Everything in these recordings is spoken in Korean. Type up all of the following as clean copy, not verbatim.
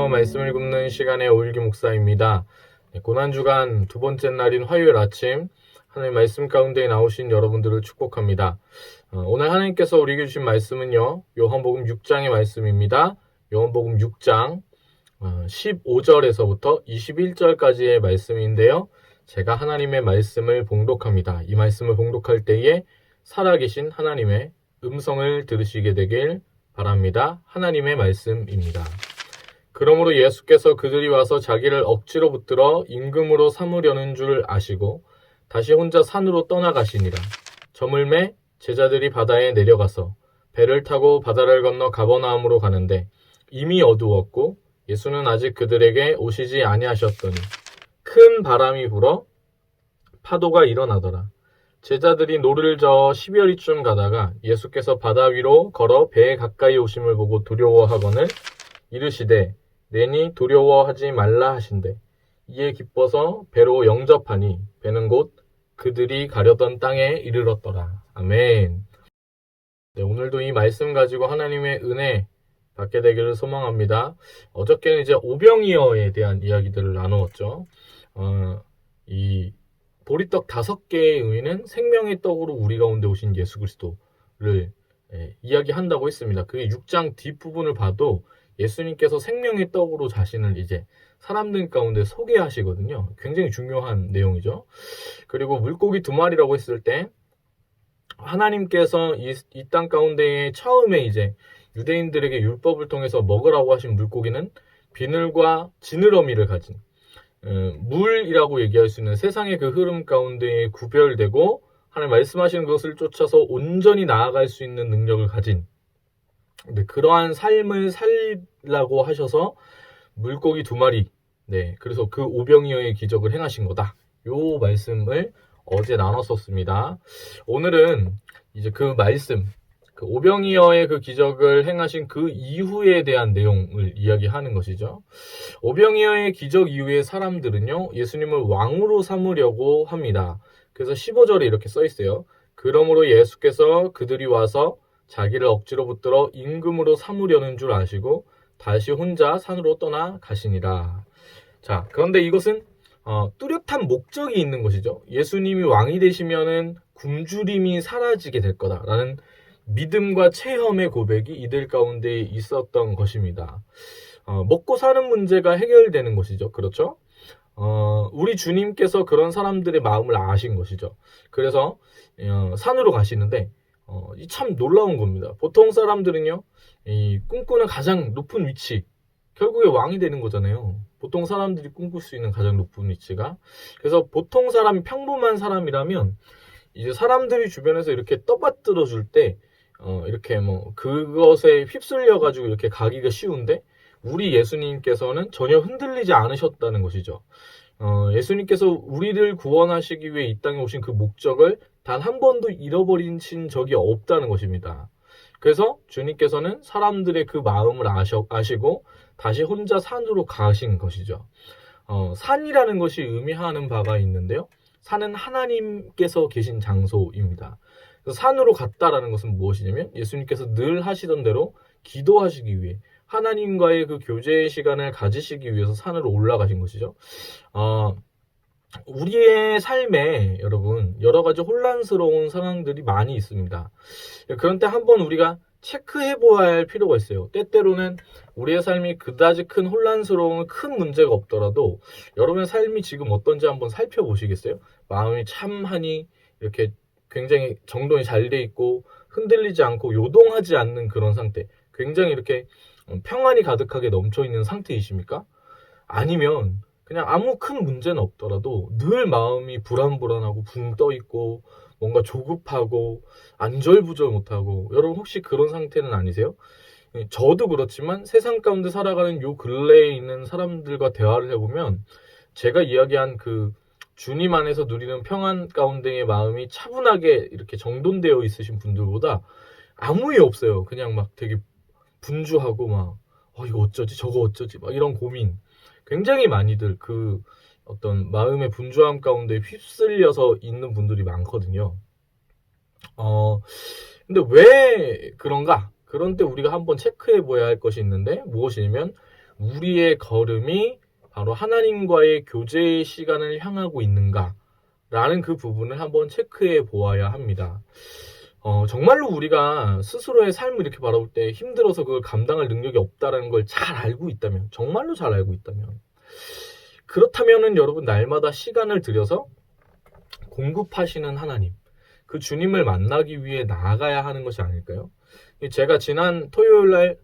안녕하세요. 말씀을 굽는 시간의 오일기 목사입니다. 고난주간 두 번째 날인 화요일 아침 하나님 말씀 가운데 나오신 여러분들을 축복합니다. 오늘 하나님께서 우리에게 주신 말씀은요. 요한복음 6장의 말씀입니다. 요한복음 6장 15절에서부터 21절까지의 말씀인데요. 제가 하나님의 말씀을 봉독합니다. 이 말씀을 봉독할 때에 살아계신 하나님의 음성을 들으시게 되길 바랍니다. 하나님의 말씀입니다. 그러므로 예수께서 그들이 와서 자기를 억지로 붙들어 임금으로 삼으려는 줄 아시고 다시 혼자 산으로 떠나가시니라. 저물매 제자들이 바다에 내려가서 배를 타고 바다를 건너 가버나움으로 가는데 이미 어두웠고 예수는 아직 그들에게 오시지 아니하셨더니 큰 바람이 불어 파도가 일어나더라. 제자들이 노를 저어 12여리쯤 가다가 예수께서 바다 위로 걸어 배에 가까이 오심을 보고 두려워하거늘 이르시되 내니 두려워하지 말라 하신대. 이에 기뻐서 배로 영접하니 배는 곧 그들이 가려던 땅에 이르렀더라. 아멘. 네, 오늘도 이 말씀 가지고 하나님의 은혜 받게 되기를 소망합니다. 어저께는 이제 오병이어에 대한 이야기들을 나누었죠. 이 보리떡 5개의 의미는 생명의 떡으로 우리 가운데 오신 예수 그리스도를 이야기한다고 했습니다. 그게 6장 뒷부분을 봐도 예수님께서 생명의 떡으로 자신을 이제 사람들 가운데 소개하시거든요. 굉장히 중요한 내용이죠. 그리고 물고기 2마리라고 했을 때 하나님께서 이 땅 가운데에 처음에 이제 유대인들에게 율법을 통해서 먹으라고 하신 물고기는 비늘과 지느러미를 가진 물이라고 얘기할 수 있는 세상의 그 흐름 가운데에 구별되고 하나님 말씀하시는 것을 쫓아서 온전히 나아갈 수 있는 능력을 가진 그러한 삶을 살라고 하셔서 물고기 2마리 그래서 그 오병이어의 기적을 행하신 거다. 요 말씀을 어제 나눴었습니다. 오늘은 이제 그 말씀 그 오병이어의 그 기적을 행하신 그 이후에 대한 내용을 이야기하는 것이죠. 오병이어의 기적 이후에 사람들은요, 예수님을 왕으로 삼으려고 합니다. 그래서 15절에 이렇게 써 있어요. 그러므로 예수께서 그들이 와서 자기를 억지로 붙들어 임금으로 삼으려는 줄 아시고 다시 혼자 산으로 떠나 가시니라. 자, 그런데 이것은 뚜렷한 목적이 있는 것이죠. 예수님이 왕이 되시면은 굶주림이 사라지게 될 거다라는 믿음과 체험의 고백이 이들 가운데 있었던 것입니다. 먹고 사는 문제가 해결되는 것이죠. 그렇죠? 우리 주님께서 그런 사람들의 마음을 아신 것이죠. 그래서 산으로 가시는데 참 놀라운 겁니다. 보통 사람들은요, 이 꿈꾸는 가장 높은 위치, 결국에 왕이 되는 거잖아요. 보통 사람들이 꿈꿀 수 있는 가장 높은 위치가. 그래서 보통 사람이 평범한 사람이라면 이제 사람들이 주변에서 이렇게 떠받들어 줄 때 이렇게 뭐 그것에 휩쓸려 가지고 이렇게 가기가 쉬운데 우리 예수님께서는 전혀 흔들리지 않으셨다는 것이죠. 예수님께서 우리를 구원하시기 위해 이 땅에 오신 그 목적을 단 한 번도 잃어버리신 적이 없다는 것입니다. 그래서 주님께서는 사람들의 그 마음을 아시고 다시 혼자 산으로 가신 것이죠. 산이라는 것이 의미하는 바가 있는데요. 산은 하나님께서 계신 장소입니다. 그래서 산으로 갔다라는 것은 무엇이냐면 예수님께서 늘 하시던 대로 기도하시기 위해 하나님과의 그 교제의 시간을 가지시기 위해서 산으로 올라가신 것이죠. 우리의 삶에 여러분 여러 가지 혼란스러운 상황들이 많이 있습니다. 그런 때 한번 우리가 체크해 보아야 할 필요가 있어요. 때때로는 우리의 삶이 그다지 큰 혼란스러운 큰 문제가 없더라도 여러분의 삶이 지금 어떤지 한번 살펴보시겠어요? 마음이 참하니 이렇게 굉장히 정돈이 잘 돼 있고 흔들리지 않고 요동하지 않는 그런 상태, 굉장히 이렇게 평안이 가득하게 넘쳐 있는 상태이십니까? 아니면 그냥 아무 큰 문제는 없더라도 늘 마음이 불안불안하고 붕 떠 있고 뭔가 조급하고 안절부절 못하고, 여러분 혹시 그런 상태는 아니세요? 저도 그렇지만 세상 가운데 살아가는 요 근래에 있는 사람들과 대화를 해보면 제가 이야기한 그 주님 안에서 누리는 평안 가운데의 마음이 차분하게 이렇게 정돈되어 있으신 분들보다 아무 일 없어요. 그냥 막 되게 분주하고 막 이거 어쩌지 저거 어쩌지 막 이런 고민 굉장히 많이들 그 어떤 마음의 분주함 가운데 휩쓸려서 있는 분들이 많거든요. 근데 왜 그런가? 그런 때 우리가 한번 체크해 봐야 할 것이 있는데 무엇이냐면 우리의 걸음이 바로 하나님과의 교제의 시간을 향하고 있는가라는 그 부분을 한번 체크해 보아야 합니다. 정말로 우리가 스스로의 삶을 이렇게 바라볼 때 힘들어서 그걸 감당할 능력이 없다라는 걸 잘 알고 있다면, 정말로 잘 알고 있다면, 그렇다면은 여러분 날마다 시간을 들여서 공급하시는 하나님, 그 주님을 만나기 위해 나아가야 하는 것이 아닐까요? 제가 지난 토요일날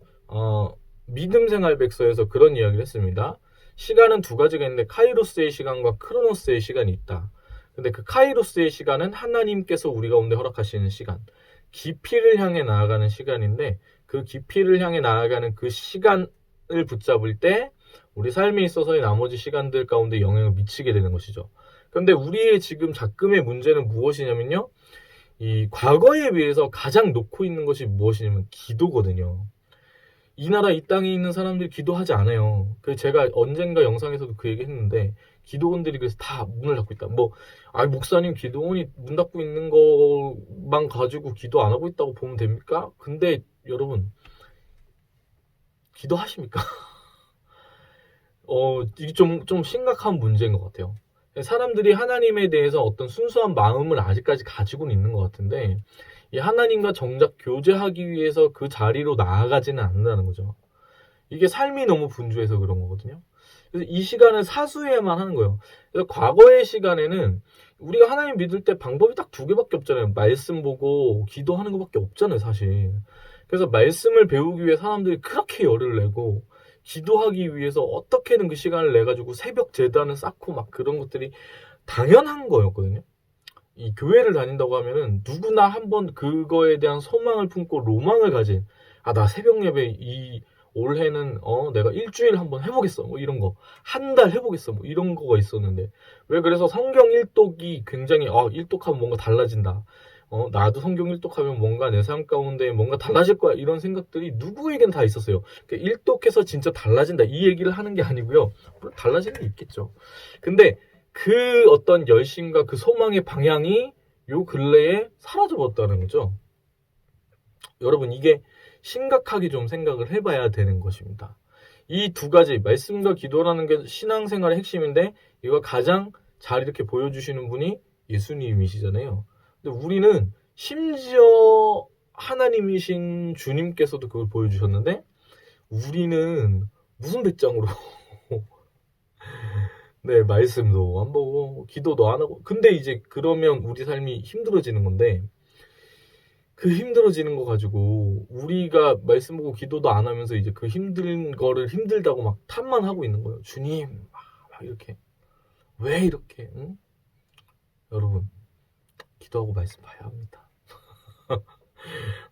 믿음 생활 백서에서 그런 이야기를 했습니다. 시간은 두 가지가 있는데 카이로스의 시간과 크로노스의 시간이 있다. 근데 그 카이로스의 시간은 하나님께서 우리 가운데 허락하시는 시간, 깊이를 향해 나아가는 시간인데, 그 깊이를 향해 나아가는 그 시간을 붙잡을 때 우리 삶에 있어서의 나머지 시간들 가운데 영향을 미치게 되는 것이죠. 그런데 우리의 지금 작금의 문제는 무엇이냐면요, 이 과거에 비해서 가장 놓고 있는 것이 무엇이냐면 기도거든요. 이 나라 이 땅에 있는 사람들이 기도하지 않아요. 그래서 제가 언젠가 영상에서도 그 얘기 했는데, 기도원들이 그래서 다 문을 닫고 있다. 목사님 기도원이 문 닫고 있는 것만 가지고 기도 안 하고 있다고 보면 됩니까? 근데 여러분, 기도하십니까? 이게 좀 심각한 문제인 것 같아요. 사람들이 하나님에 대해서 어떤 순수한 마음을 아직까지 가지고는 있는 것 같은데, 이 하나님과 정작 교제하기 위해서 그 자리로 나아가지는 않는다는 거죠. 이게 삶이 너무 분주해서 그런 거거든요. 그래서 이 시간을 사수해야만 하는 거예요. 그래서 과거의 시간에는 우리가 하나님 믿을 때 방법이 딱 두 개밖에 없잖아요. 말씀 보고 기도하는 것밖에 없잖아요, 사실. 그래서 말씀을 배우기 위해 사람들이 그렇게 열을 내고, 기도하기 위해서 어떻게든 그 시간을 내가지고 새벽 제단을 쌓고 막 그런 것들이 당연한 거였거든요. 이 교회를 다닌다고 하면은 누구나 한번 그거에 대한 소망을 품고 로망을 가진, 나 새벽 예배 올해는 내가 일주일 한번 해보겠어, 이런 거, 한 달 해보겠어, 이런 거가 있었는데, 왜 그래서 성경 일독이 굉장히 일독하면 뭔가 달라진다, 나도 성경 일독하면 뭔가 내 삶 가운데 뭔가 달라질 거야, 이런 생각들이 누구에겐 다 있었어요. 일독해서 진짜 달라진다 이 얘기를 하는 게 아니고요, 물론 달라지는 게 있겠죠. 근데 그 어떤 열심과 그 소망의 방향이 요 근래에 사라져버렸다는 거죠. 여러분, 이게 심각하게 좀 생각을 해봐야 되는 것입니다. 이 두 가지, 말씀과 기도라는 게 신앙생활의 핵심인데, 이거 가장 잘 이렇게 보여주시는 분이 예수님이시잖아요. 근데 우리는 심지어 하나님이신 주님께서도 그걸 보여주셨는데, 우리는 무슨 배짱으로 네, 말씀도 안 보고 기도도 안 하고, 근데 이제 그러면 우리 삶이 힘들어지는 건데, 그 힘들어지는 거 가지고 우리가 말씀 보고 기도도 안 하면서 이제 그 힘든 거를 힘들다고 막 탓만 하고 있는 거예요. 주님, 막 이렇게 왜 이렇게, 응? 여러분, 기도하고 말씀 봐야 합니다.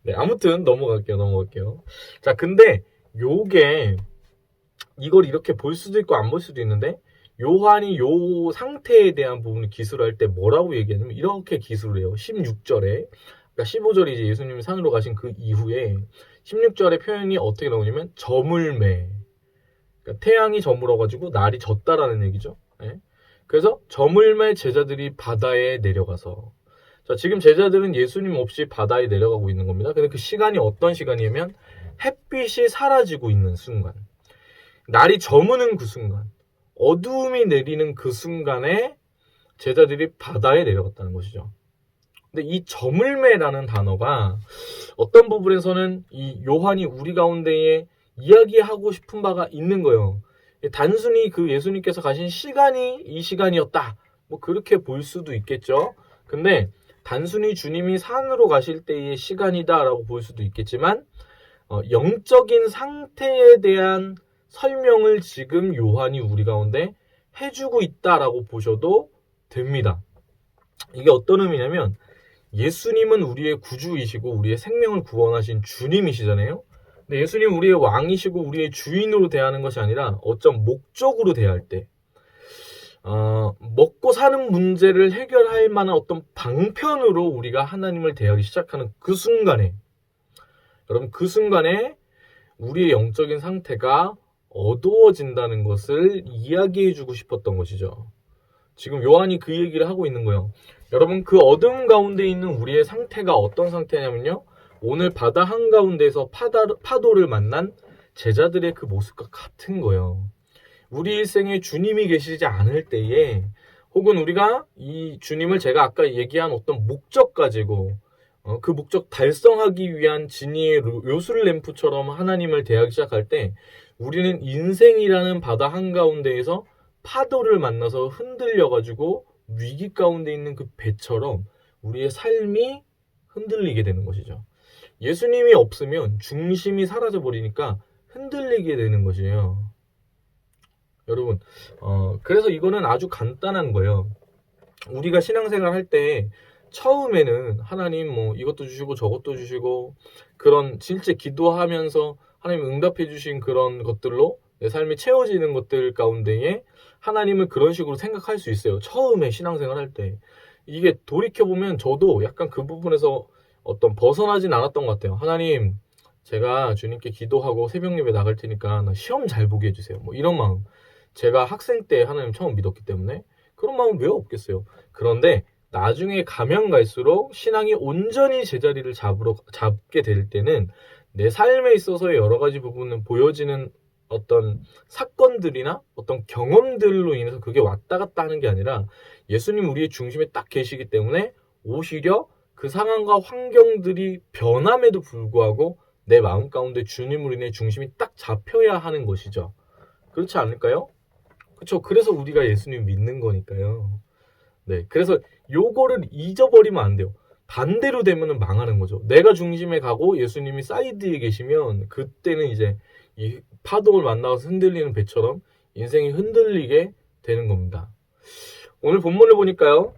네, 아무튼 넘어갈게요. 자, 근데 요게, 이걸 이렇게 볼 수도 있고 안 볼 수도 있는데, 요한이 요 상태에 대한 부분을 기술할 때 뭐라고 얘기하냐면 이렇게 기술을 해요. 16절에, 그러니까 15절이 이제 예수님이 산으로 가신 그 이후에 16절의 표현이 어떻게 나오냐면 저물매, 그러니까 태양이 저물어가지고 날이 졌다라는 얘기죠. 네? 그래서 저물매 제자들이 바다에 내려가서, 자, 지금 제자들은 예수님 없이 바다에 내려가고 있는 겁니다. 근데 그 시간이 어떤 시간이냐면 햇빛이 사라지고 있는 순간, 날이 저무는 그 순간, 어두움이 내리는 그 순간에 제자들이 바다에 내려갔다는 것이죠. 근데 이 저물매라는 단어가 어떤 부분에서는 이 요한이 우리 가운데에 이야기하고 싶은 바가 있는 거예요. 단순히 그 예수님께서 가신 시간이 이 시간이었다, 그렇게 볼 수도 있겠죠. 근데 단순히 주님이 산으로 가실 때의 시간이다라고 볼 수도 있겠지만, 영적인 상태에 대한 설명을 지금 요한이 우리 가운데 해주고 있다라고 보셔도 됩니다. 이게 어떤 의미냐면, 예수님은 우리의 구주이시고 우리의 생명을 구원하신 주님이시잖아요. 근데 예수님 우리의 왕이시고 우리의 주인으로 대하는 것이 아니라 어떤 목적으로 대할 때, 먹고 사는 문제를 해결할 만한 어떤 방편으로 우리가 하나님을 대하기 시작하는 그 순간에, 여러분, 그 순간에 우리의 영적인 상태가 어두워진다는 것을 이야기해주고 싶었던 것이죠. 지금 요한이 그 얘기를 하고 있는 거예요. 여러분, 그 어둠 가운데 있는 우리의 상태가 어떤 상태냐면요, 오늘 바다 한가운데서 파도를 만난 제자들의 그 모습과 같은 거예요. 우리 일생에 주님이 계시지 않을 때에 혹은 우리가 이 주님을 제가 아까 얘기한 어떤 목적 가지고 그 목적 달성하기 위한 진리의 요술 램프처럼 하나님을 대하기 시작할 때 우리는 인생이라는 바다 한가운데에서 파도를 만나서 흔들려가지고 위기 가운데 있는 그 배처럼 우리의 삶이 흔들리게 되는 것이죠. 예수님이 없으면 중심이 사라져버리니까 흔들리게 되는 것이에요. 여러분, 그래서 이거는 아주 간단한 거예요. 우리가 신앙생활 할 때 처음에는 하나님 뭐 이것도 주시고 저것도 주시고 그런 진짜 기도하면서 하나님 응답해 주신 그런 것들로 내 삶이 채워지는 것들 가운데에 하나님을 그런 식으로 생각할 수 있어요. 처음에 신앙생활 할 때. 이게 돌이켜보면 저도 약간 그 부분에서 어떤 벗어나진 않았던 것 같아요. 하나님, 제가 주님께 기도하고 새벽 예배 나갈 테니까 나 시험 잘 보게 해주세요. 뭐 이런 마음. 제가 학생 때 하나님 처음 믿었기 때문에 그런 마음은 왜 없겠어요. 그런데 나중에 가면 갈수록 신앙이 온전히 제자리를 잡게 될 때는 내 삶에 있어서의 여러 가지 부분은 보여지는 어떤 사건들이나 어떤 경험들로 인해서 그게 왔다 갔다 하는 게 아니라 예수님 우리의 중심에 딱 계시기 때문에 오히려 그 상황과 환경들이 변함에도 불구하고 내 마음 가운데 주님으로 인해 중심이 딱 잡혀야 하는 것이죠. 그렇지 않을까요? 그렇죠. 그래서 우리가 예수님 믿는 거니까요. 네, 그래서 요거를 잊어버리면 안 돼요. 반대로 되면은 망하는 거죠. 내가 중심에 가고 예수님이 사이드에 계시면 그때는 이제 이 파도를 만나서 흔들리는 배처럼 인생이 흔들리게 되는 겁니다. 오늘 본문을 보니까요.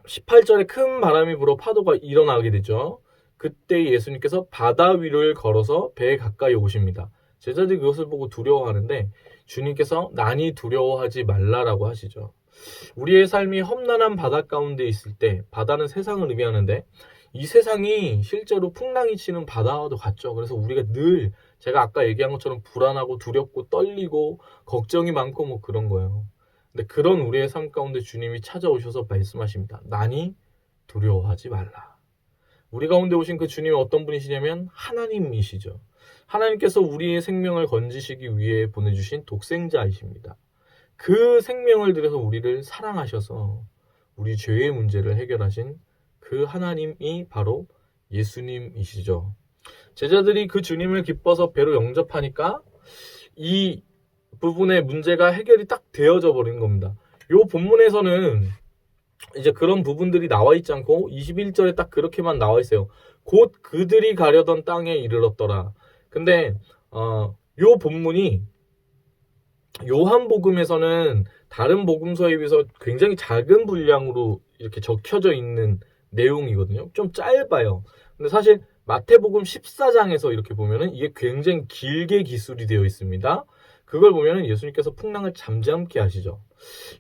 18절에 큰 바람이 불어 파도가 일어나게 되죠. 그때 예수님께서 바다 위를 걸어서 배에 가까이 오십니다. 제자들이 그것을 보고 두려워하는데 주님께서 난이 두려워하지 말라라고 하시죠. 우리의 삶이 험난한 바다 가운데 있을 때 바다는 세상을 의미하는데 이 세상이 실제로 풍랑이 치는 바다와도 같죠. 그래서 우리가 늘 제가 아까 얘기한 것처럼 불안하고 두렵고 떨리고 걱정이 많고 뭐 그런 거예요. 근데 그런 우리의 삶 가운데 주님이 찾아오셔서 말씀하십니다. 난이 두려워하지 말라. 우리 가운데 오신 그 주님이 어떤 분이시냐면 하나님이시죠. 하나님께서 우리의 생명을 건지시기 위해 보내주신 독생자이십니다. 그 생명을 들여서 우리를 사랑하셔서 우리 죄의 문제를 해결하신 그 하나님이 바로 예수님이시죠. 제자들이 그 주님을 기뻐서 배로 영접하니까 이 부분의 문제가 해결이 딱 되어져 버린 겁니다. 요 본문에서는 이제 그런 부분들이 나와 있지 않고 21절에 딱 그렇게만 나와 있어요. 곧 그들이 가려던 땅에 이르렀더라. 근데 요 본문이 요한복음에서는 다른 복음서에 비해서 굉장히 작은 분량으로 이렇게 적혀져 있는 내용이거든요. 좀 짧아요. 근데 사실 마태복음 14장에서 이렇게 보면은 이게 굉장히 길게 기술이 되어 있습니다. 그걸 보면은 예수님께서 풍랑을 잠잠케 하시죠.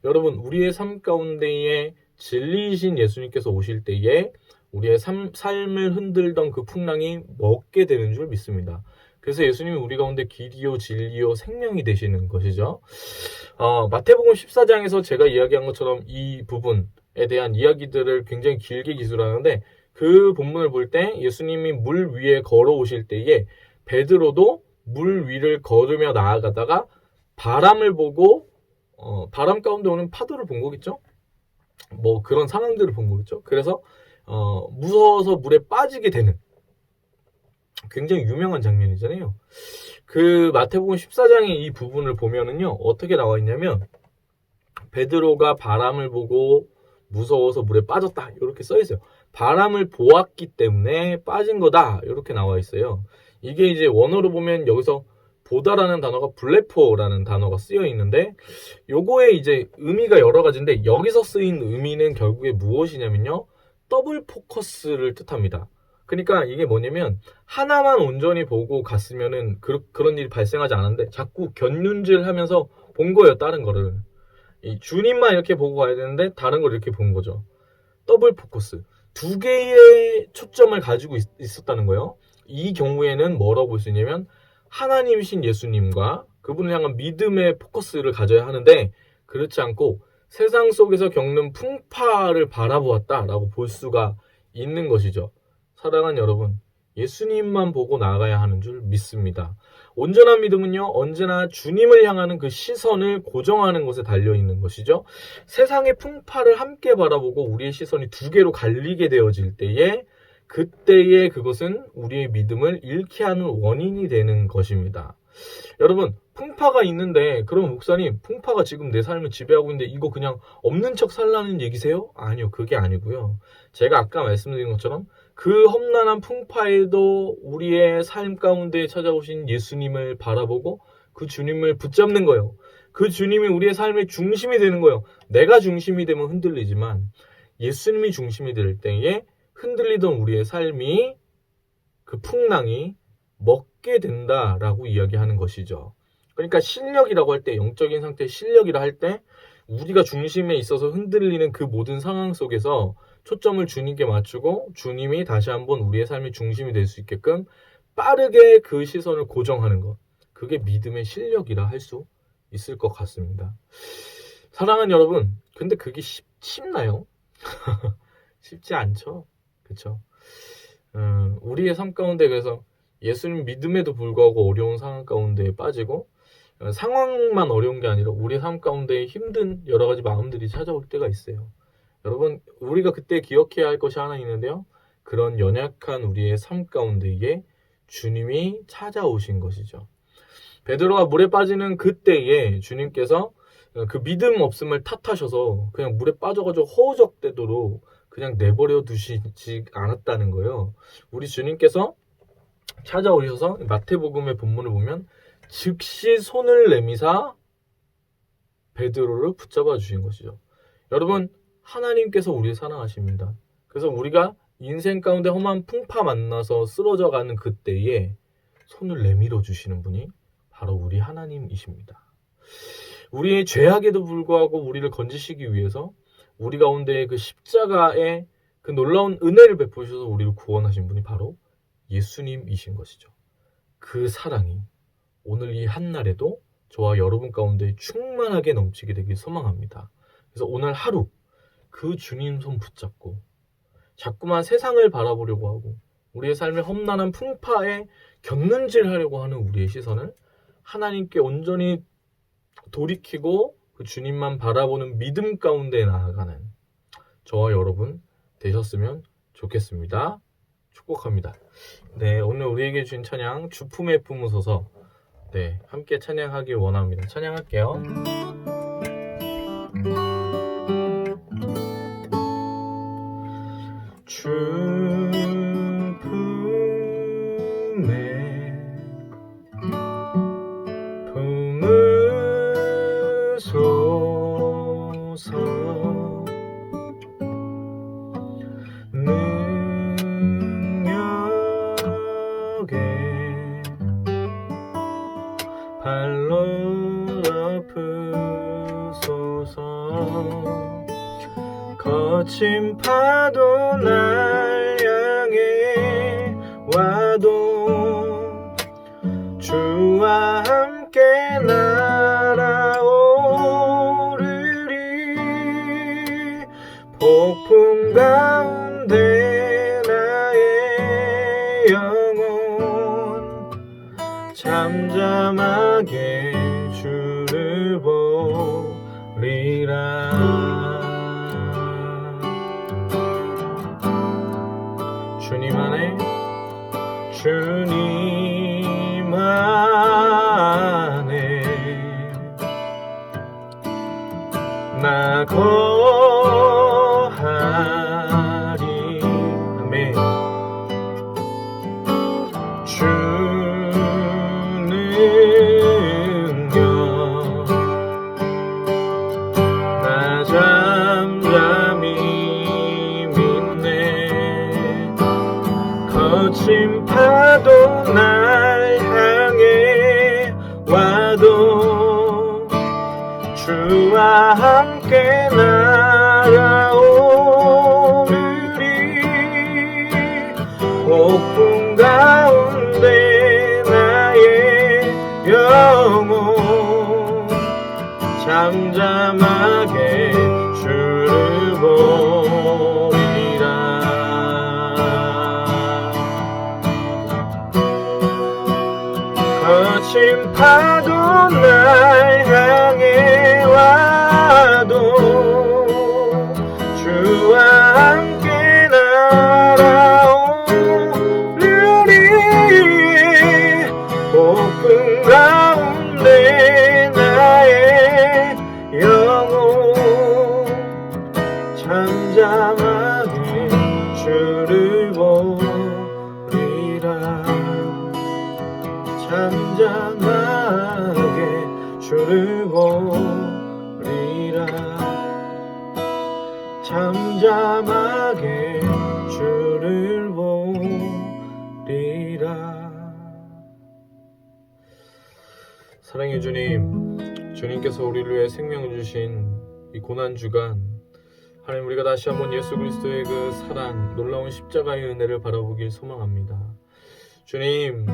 여러분, 우리의 삶 가운데에 진리이신 예수님께서 오실 때에 우리의 삶을 흔들던 그 풍랑이 멎게 되는 줄 믿습니다. 그래서 예수님이 우리 가운데 길이요 진리요 생명이 되시는 것이죠. 마태복음 14장에서 제가 이야기한 것처럼 이 부분에 대한 이야기들을 굉장히 길게 기술하는데 그 본문을 볼 때 예수님이 물 위에 걸어오실 때에 베드로도 물 위를 걸으며 나아가다가 바람을 보고 바람 가운데 오는 파도를 본 거겠죠? 뭐 그런 상황들을 본 거겠죠? 그래서 무서워서 물에 빠지게 되는 굉장히 유명한 장면이잖아요. 그 마태복음 14장의 이 부분을 보면은요. 어떻게 나와 있냐면 베드로가 바람을 보고 무서워서 물에 빠졌다. 이렇게 써 있어요. 바람을 보았기 때문에 빠진 거다. 이렇게 나와 있어요. 이게 이제 원어로 보면 여기서 보다라는 단어가 블레포라는 단어가 쓰여 있는데 요거의 이제 의미가 여러 가지인데 여기서 쓰인 의미는 결국에 무엇이냐면요. 더블 포커스를 뜻합니다. 그러니까 이게 뭐냐면 하나만 온전히 보고 갔으면은 그런 일이 발생하지 않았는데 자꾸 견눈질 하면서 본 거예요. 다른 거를. 이 주님만 이렇게 보고 가야 되는데 다른 걸 이렇게 본 거죠. 더블 포커스. 두 개의 초점을 가지고 있었다는 거예요. 이 경우에는 뭐라고 볼 수 있냐면 하나님이신 예수님과 그분을 향한 믿음의 포커스를 가져야 하는데 그렇지 않고 세상 속에서 겪는 풍파를 바라보았다라고 볼 수가 있는 것이죠. 사랑하는 여러분, 예수님만 보고 나아가야 하는 줄 믿습니다. 온전한 믿음은요, 언제나 주님을 향하는 그 시선을 고정하는 것에 달려있는 것이죠. 세상의 풍파를 함께 바라보고 우리의 시선이 두 개로 갈리게 되어질 때에 그때에 그것은 우리의 믿음을 잃게 하는 원인이 되는 것입니다. 여러분, 풍파가 있는데 그럼 목사님, 풍파가 지금 내 삶을 지배하고 있는데 이거 그냥 없는 척 살라는 얘기세요? 아니요, 그게 아니고요. 제가 아까 말씀드린 것처럼 그 험난한 풍파에도 우리의 삶 가운데 찾아오신 예수님을 바라보고 그 주님을 붙잡는 거예요. 그 주님이 우리의 삶의 중심이 되는 거예요. 내가 중심이 되면 흔들리지만 예수님이 중심이 될 때에 흔들리던 우리의 삶이 그 풍랑이 먹게 된다라고 이야기하는 것이죠. 그러니까 실력이라고 할 때, 영적인 상태의 실력이라 할 때 우리가 중심에 있어서 흔들리는 그 모든 상황 속에서 초점을 주님께 맞추고 주님이 다시 한번 우리의 삶의 중심이 될 수 있게끔 빠르게 그 시선을 고정하는 것, 그게 믿음의 실력이라 할 수 있을 것 같습니다. 사랑하는 여러분, 근데 그게 쉽나요? 쉽지 않죠. 그렇죠? 우리의 삶 가운데 그래서 예수님 믿음에도 불구하고 어려운 상황 가운데 빠지고 상황만 어려운 게 아니라 우리의 삶 가운데 힘든 여러 가지 마음들이 찾아올 때가 있어요. 여러분, 우리가 그때 기억해야 할 것이 하나 있는데요. 그런 연약한 우리의 삶 가운데에 주님이 찾아오신 것이죠. 베드로가 물에 빠지는 그때에 주님께서 그 믿음 없음을 탓하셔서 그냥 물에 빠져가지고 허우적대도록 그냥 내버려 두시지 않았다는 거예요. 우리 주님께서 찾아오셔서 마태복음의 본문을 보면 즉시 손을 내미사 베드로를 붙잡아 주신 것이죠. 여러분, 하나님께서 우리를 사랑하십니다. 그래서 우리가 인생 가운데 험한 풍파 만나서 쓰러져가는 그때에 손을 내밀어 주시는 분이 바로 우리 하나님이십니다. 우리의 죄악에도 불구하고 우리를 건지시기 위해서 우리 가운데 그 십자가의 그 놀라운 은혜를 베푸셔서 우리를 구원하신 분이 바로 예수님이신 것이죠. 그 사랑이 오늘 이 한날에도 저와 여러분 가운데 충만하게 넘치게 되길 소망합니다. 그래서 오늘 하루 그 주님 손 붙잡고 자꾸만 세상을 바라보려고 하고 우리의 삶의 험난한 풍파에 곁눈질하려고 하는 우리의 시선을 하나님께 온전히 돌이키고 그 주님만 바라보는 믿음 가운데 나아가는 저와 여러분 되셨으면 좋겠습니다. 축복합니다. 네, 오늘 우리에게 주신 찬양 주품에 품으소서, 네, 함께 찬양하길 원합니다. 찬양할게요. 주품에 품으소서, 능력에 발로 덮으소서. 거친 파도 날 향해 와도 주와 함께 날아오르리. 폭풍 가운데 나의 영혼 잠잠하게 주를 보리라. 주님 안에, 주님 안에 나 거하리. 아멘. 주 능력 나 잠잠히 믿네. 거친 파도 날 향해 와도 주와 함께 날아오르리. 폭풍 가운데 나의 영혼 잠잠하게 주를 보리라. 심파도 날 향해 와도 주와 함께 날아오르리. 폭풍 가운데 나의 영혼 잠잠하게 주를 보리라. 잠잠하게 주를 보리라. 잠잠하게 주를 보리라. 사랑의 주님, 주님께서 우리를 위해 생명을 주신 이 고난주간, 하나님, 우리가 다시 한번 예수 그리스도의 그 사랑, 놀라운 십자가의 은혜를 바라보길 소망합니다. 주님,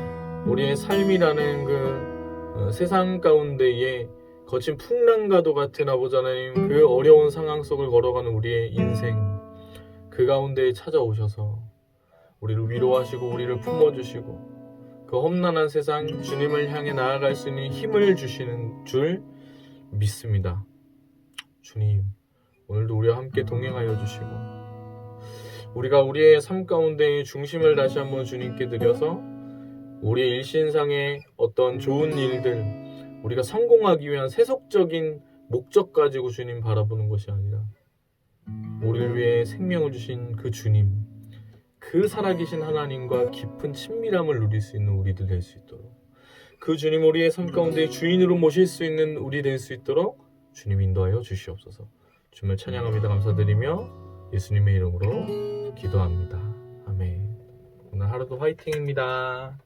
우리의 삶이라는 그 세상 가운데에 거친 풍랑과도 같은 아버지 하나님, 그 어려운 상황 속을 걸어가는 우리의 인생, 그 가운데에 찾아오셔서 우리를 위로하시고 우리를 품어주시고 그 험난한 세상 주님을 향해 나아갈 수 있는 힘을 주시는 줄 믿습니다. 주님, 오늘도 우리와 함께 동행하여 주시고 우리가 우리의 삶 가운데의 중심을 다시 한번 주님께 드려서 우리의 일신상의 어떤 좋은 일들, 우리가 성공하기 위한 세속적인 목적 가지고 주님 바라보는 것이 아니라 우리를 위해 생명을 주신 그 주님, 그 살아계신 하나님과 깊은 친밀함을 누릴 수 있는 우리들 될 수 있도록, 그 주님 우리의 삶 가운데 주인으로 모실 수 있는 우리 될 수 있도록 주님 인도하여 주시옵소서. 주님을 찬양합니다. 감사드리며 예수님의 이름으로 기도합니다. 아멘. 오늘 하루도 화이팅입니다.